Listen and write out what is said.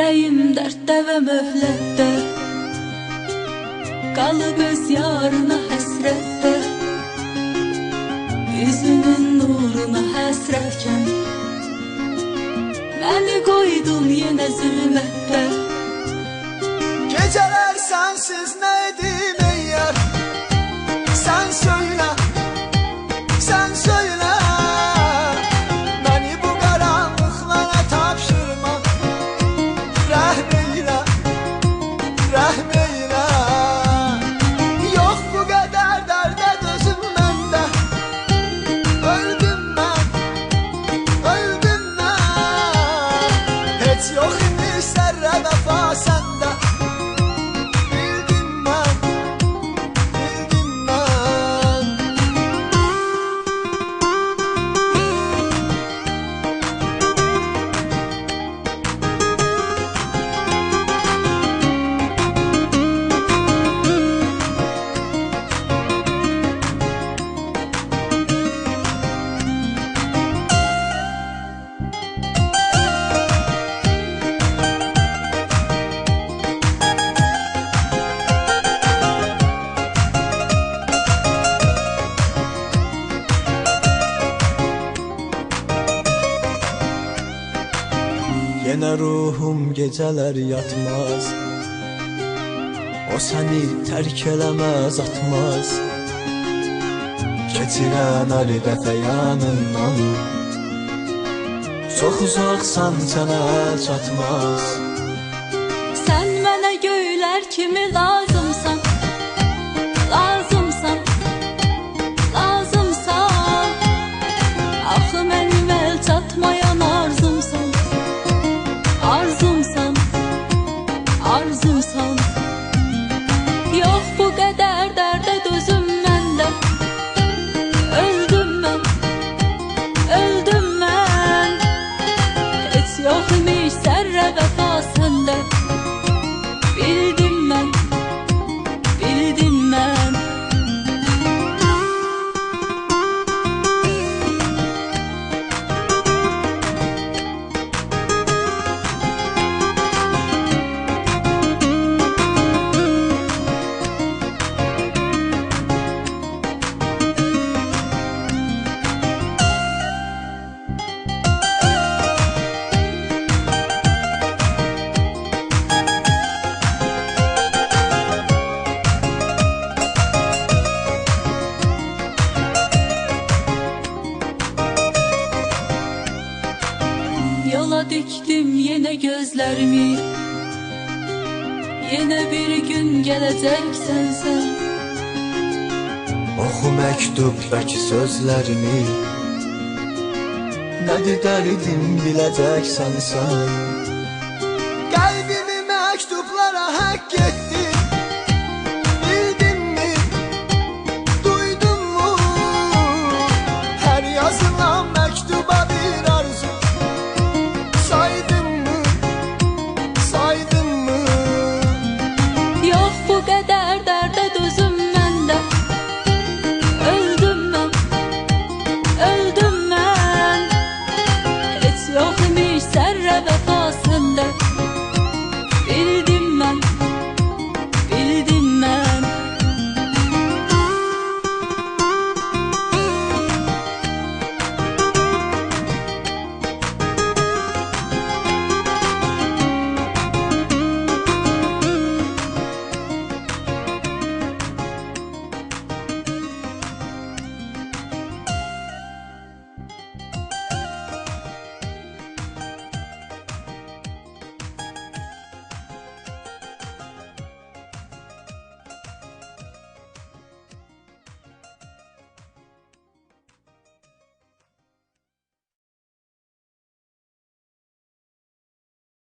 Ürəyim dərddə və möhlətdə, qalıb öz yarına həsrətdə, üzünün nuruna həsrətkən, məni qoydun yenə zülmətdə. Gecələr sensiz nə edim ey yar, sen söyle, sen söyle. Məni bu qaranlıqlara tapşırma, rəhm eylə, rəhm eylə. Yox bu qədər dərdə dözüm məndə, öldüm mən, öldüm mən. Heç yox imiş zərrə vəfa səndə, bildim mən, bildim mən. Yenə ruhum gecələr yatmaz, o səni tərk eləməz, atmaz. Keçirən hər dəfə yanından, çox uzaqsan sənə əl çatmaz. Sən mənə göylər kimi lazımsan, lazımsan, lazımsan. Axı mənim əl çatmayan arzumsan, arzumsan, arzumsan. Yox bu qədər dərdə dözüm məndə, öldüm mən, öldüm mən. Heç yox imiş zərrə vəfa səndə, bildim mən, bildim mən. Yola dikdim yenə gözlərimi, yenə bir gün gələcəksən sən. Oxu məktubdakı sözlərimi, nədir dərdim biləcəksən sən.